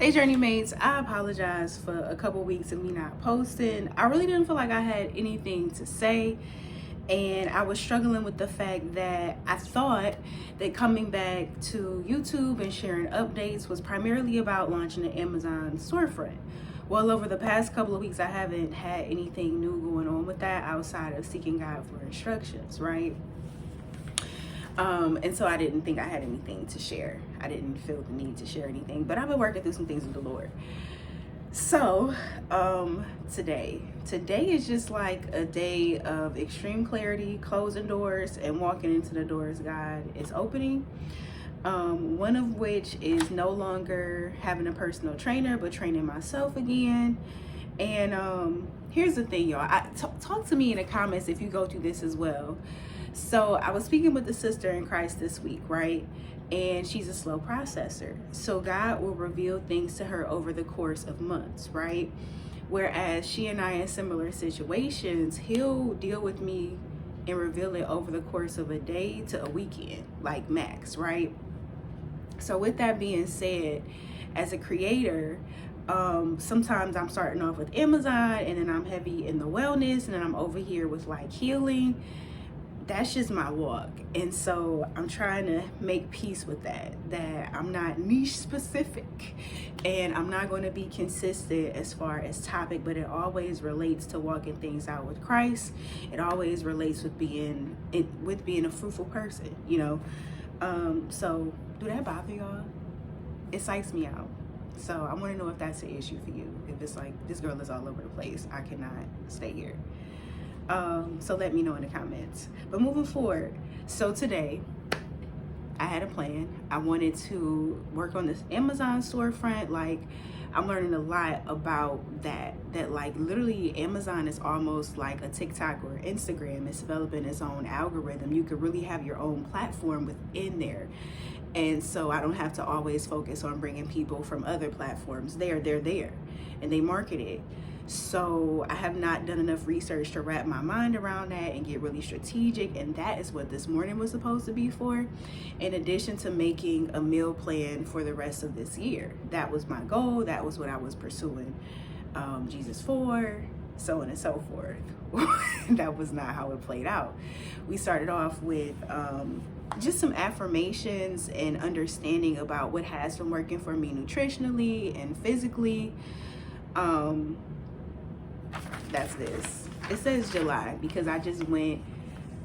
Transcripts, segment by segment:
Hey Journey Mates, I apologize for a couple weeks of me not posting. I really didn't feel like I had anything to say, and I was struggling with the fact that I thought that coming back to YouTube and sharing updates was primarily about launching the Amazon storefront. Well, over the past couple of weeks, I haven't had anything new going on with that outside of seeking God for instructions, right? And so I didn't think I had anything to share. I didn't feel the need to share anything, but I've been working through some things with the Lord. So today is just like a day of extreme clarity, closing doors and walking into the doors God is opening. One of which is no longer having a personal trainer, but training myself again. And here's the thing, y'all. Talk to me in the comments if you go through this as well. So I was speaking with a sister in Christ this week, right? And she's a slow processor. So God will reveal things to her over the course of months, right? Whereas she and I in similar situations, he'll deal with me and reveal it over the course of a day to a weekend, like max, right? So with that being said, as a creator, sometimes I'm starting off with Amazon, and then I'm heavy in the wellness, and then I'm over here with like healing. That's just my walk. And so I'm trying to make peace with that I'm not niche specific, and I'm not going to be consistent as far as topic, but it always relates to walking things out with Christ. It always relates with being a fruitful person, you know? So do that bother y'all? It psychs me out. So I want to know if that's an issue for you. If it's like, this girl is all over the place, I cannot stay here. So let me know in the comments. But moving forward, so today I had a plan. I wanted to work on this Amazon storefront. Like, I'm learning a lot about that like literally Amazon is almost like a TikTok or Instagram. It's developing its own algorithm. You could really have your own platform within there. And so I don't have to always focus on bringing people from other platforms. They're there and they market it. So I have not done enough research to wrap my mind around that and get really strategic, and that is what this morning was supposed to be for, in addition to making a meal plan for the rest of this year. That was my goal. That was what I was pursuing Jesus for, so on and so forth. That was not how it played out. We started off with just some affirmations and understanding about what has been working for me nutritionally and physically. That's this. It says July because I just went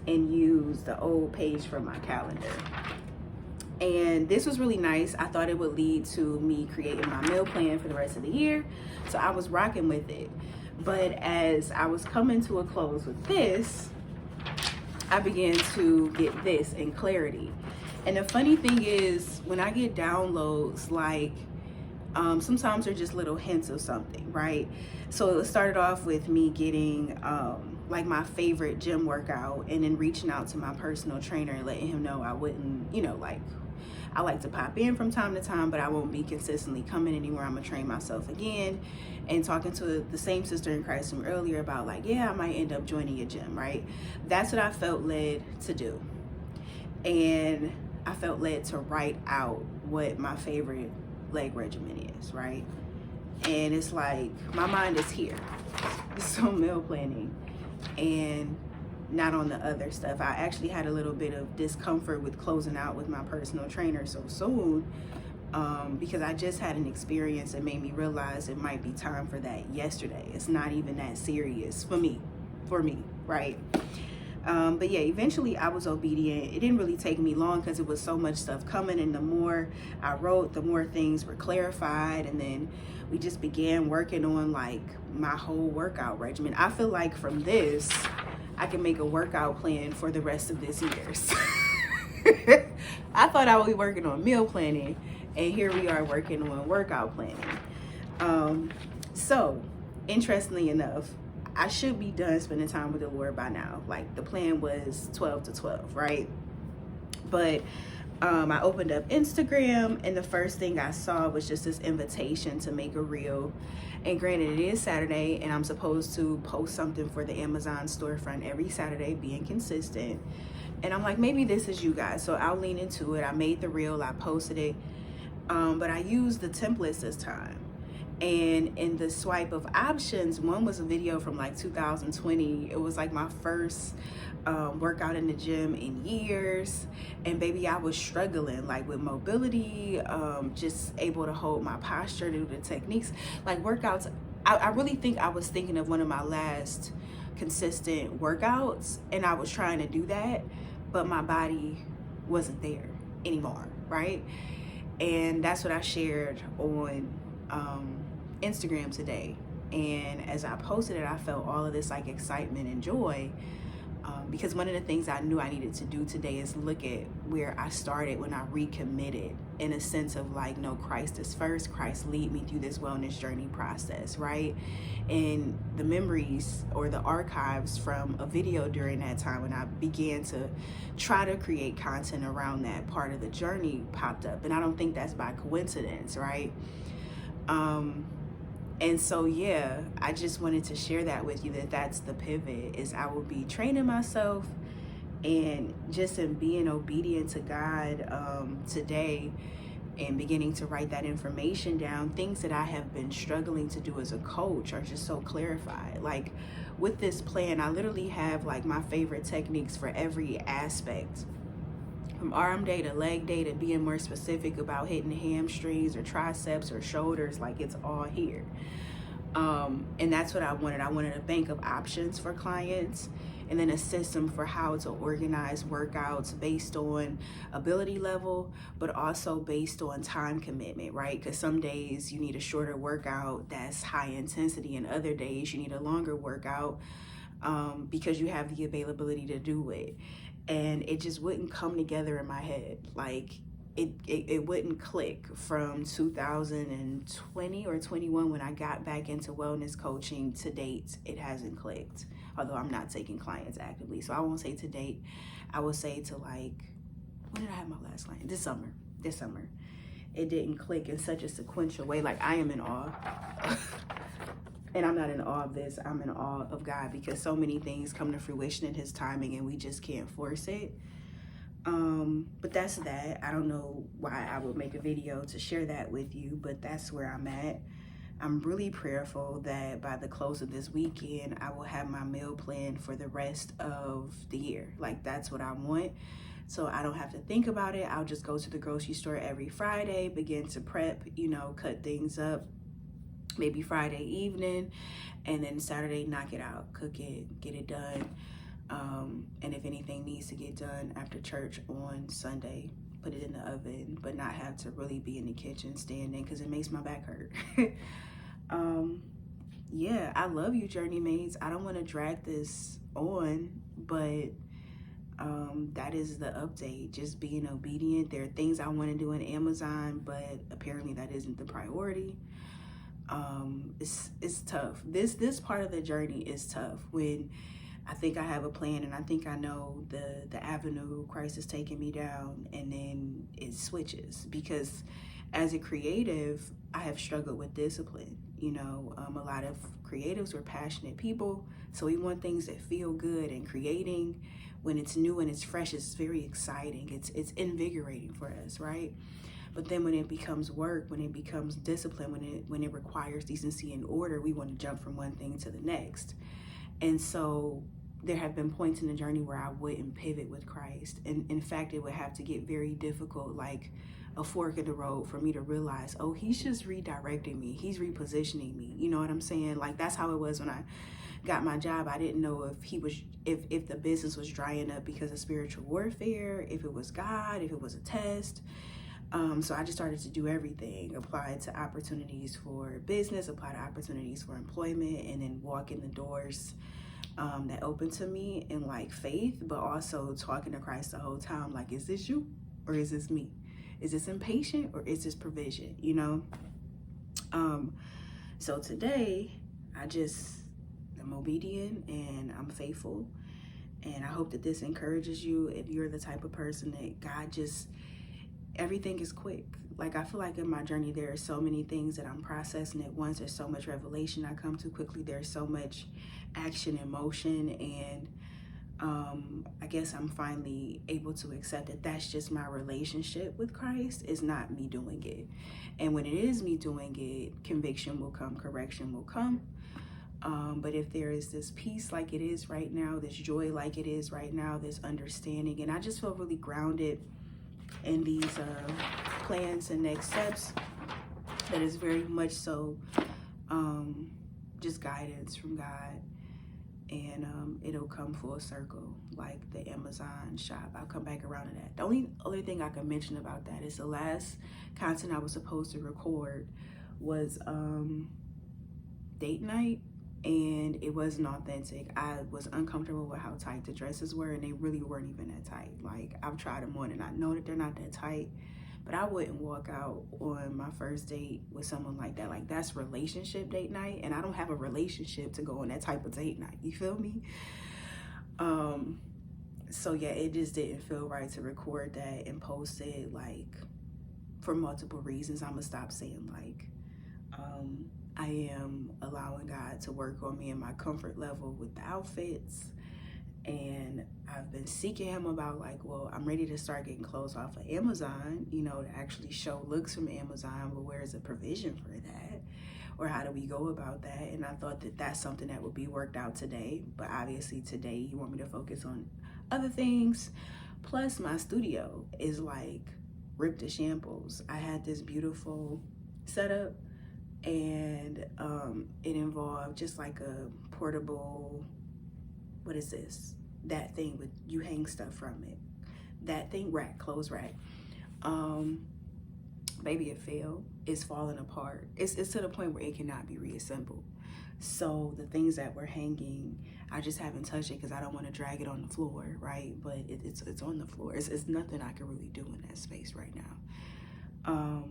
and used the old page for my calendar. And this was really nice. I thought it would lead to me creating my meal plan for the rest of the year. So I was rocking with it. But as I was coming to a close with this, I began to get this in clarity. And the funny thing is, when I get downloads, like, sometimes they're just little hints of something, right? So it started off with me getting like my favorite gym workout, and then reaching out to my personal trainer and letting him know I wouldn't, you know, like, I like to pop in from time to time, but I won't be consistently coming anywhere. I'm gonna train myself again. And talking to the same sister in Christ from earlier about like, yeah, I might end up joining a gym, right? That's what I felt led to do. And I felt led to write out what my favorite leg regimen is, right? And it's like, my mind is here. It's on meal planning and not on the other stuff. I actually had a little bit of discomfort with closing out with my personal trainer so soon, because I just had an experience that made me realize it might be time for that yesterday. It's not even that serious for me, right? But yeah, eventually I was obedient. It didn't really take me long because it was so much stuff coming, and the more I wrote, the more things were clarified, and then we just began working on like my whole workout regimen. I feel like from this, I can make a workout plan for the rest of this year. I thought I would be working on meal planning, and here we are working on workout planning. So interestingly enough, I should be done spending time with the Lord by now. Like, the plan was 12 to 12, right? But I opened up Instagram, and the first thing I saw was just this invitation to make a reel. And granted, it is Saturday, and I'm supposed to post something for the Amazon storefront every Saturday, being consistent. And I'm like, maybe this is you guys, so I'll lean into it. I made the reel, I posted it, but I used the templates this time. And in the swipe of options, one was a video from like 2020. It was like my first workout in the gym in years. And baby, I was struggling like with mobility, just able to hold my posture, do the techniques, like workouts. I really think I was thinking of one of my last consistent workouts, and I was trying to do that, but my body wasn't there anymore, right? And that's what I shared on Instagram today. And as I posted it, I felt all of this like excitement and joy, because one of the things I knew I needed to do today is look at where I started when I recommitted, in a sense of like, no, Christ is first. Christ lead me through this wellness journey process, right? And the memories or the archives from a video during that time when I began to try to create content around that part of the journey popped up. And I don't think that's by coincidence, right? And so, yeah, I just wanted to share that with you, that that's the pivot, is I will be training myself and just in being obedient to God today, and beginning to write that information down. Things that I have been struggling to do as a coach are just so clarified. Like with this plan, I literally have like my favorite techniques for every aspect, from arm day to leg day to being more specific about hitting hamstrings or triceps or shoulders. Like it's all here. And that's what I wanted. I wanted a bank of options for clients, and then a system for how to organize workouts based on ability level, but also based on time commitment, right? Because some days you need a shorter workout that's high intensity, and other days you need a longer workout because you have the availability to do it. And it just wouldn't come together in my head. Like it wouldn't click from 2020 or 21 when I got back into wellness coaching to date. It hasn't clicked, although I'm not taking clients actively. So I won't say to date. I will say to like, when did I have my last client? This summer. It didn't click in such a sequential way. Like I am in awe. And I'm not in awe of this. I'm in awe of God, because so many things come to fruition in his timing and we just can't force it. But that's that. I don't know why I would make a video to share that with you, but that's where I'm at. I'm really prayerful that by the close of this weekend, I will have my meal plan for the rest of the year. Like that's what I want. So I don't have to think about it. I'll just go to the grocery store every Friday, begin to prep, cut things up, maybe Friday evening, and then Saturday knock it out, cook it, get it done. And if anything needs to get done after church on Sunday, put it in the oven, but not have to really be in the kitchen standing, because it makes my back hurt. Yeah, I love you, journey mates. I don't want to drag this on, but that is the update. Just being obedient. There are things I want to do in Amazon, but apparently that isn't the priority. It's tough. This part of the journey is tough, when I think I have a plan and I think I know the avenue Christ is taking me down, and then it switches, because as a creative, I have struggled with discipline. A lot of creatives were passionate people, so we want things that feel good, and creating when it's new and it's fresh is very exciting. It's invigorating for us, right? But then when it becomes work, when it becomes discipline, when it requires decency and order, we want to jump from one thing to the next. And so there have been points in the journey where I wouldn't pivot with Christ. And in fact, it would have to get very difficult, like a fork in the road, for me to realize, oh, he's just redirecting me. He's repositioning me. You know what I'm saying? Like that's how it was when I got my job. I didn't know if the business was drying up because of spiritual warfare, if it was God, if it was a test. So I just started to do everything, apply to opportunities for business, apply to opportunities for employment, and then walk in the doors that opened to me in like faith, but also talking to Christ the whole time. Like, is this you or is this me? Is this impatient or is this provision? So today I'm obedient and I'm faithful. And I hope that this encourages you if you're the type of person that God everything is quick. Like I feel like in my journey, there are so many things that I'm processing at once. There's so much revelation I come to quickly. There's so much action and motion, and I guess I'm finally able to accept that that's just my relationship with Christ. It's not me doing it. And when it is me doing it, conviction will come, correction will come. But if there is this peace like it is right now, this joy like it is right now, this understanding, and I just feel really grounded in these plans and next steps, that is very much so just guidance from God. And it'll come full circle, like the Amazon shop. I'll come back around to that. The only other thing I can mention about that is the last content I was supposed to record was date night, and it wasn't authentic. I was uncomfortable with how tight the dresses were, and they really weren't even that tight. Like, I've tried them on and I know that they're not that tight, but I wouldn't walk out on my first date with someone like that. Like, that's relationship date night, and I don't have a relationship to go on that type of date night. You feel me? So yeah, it just didn't feel right to record that and post it, like, for multiple reasons. I'm gonna stop saying like. I am allowing God to work on me and my comfort level with the outfits. And I've been seeking him about, like, well, I'm ready to start getting clothes off of Amazon, you know, to actually show looks from Amazon, but where's the provision for that? Or how do we go about that? And I thought that that's something that would be worked out today. But obviously today you want me to focus on other things. Plus my studio is like ripped to shambles. I had this beautiful setup, and it involved just like a portable, what is this? That thing with, you hang stuff from it. That thing, rack, clothes rack. Baby, it failed. It's falling apart. It's to the point where it cannot be reassembled. So the things that were hanging, I just haven't touched it because I don't want to drag it on the floor, right? But it's on the floor. It's nothing I can really do in that space right now.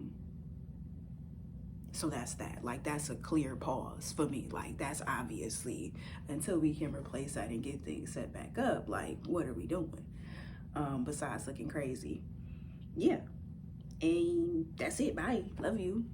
So that's that. Like, that's a clear pause for me. Like, that's obviously, until we can replace that and get things set back up, like, what are we doing? Besides looking crazy. Yeah. And that's it. Bye. Love you.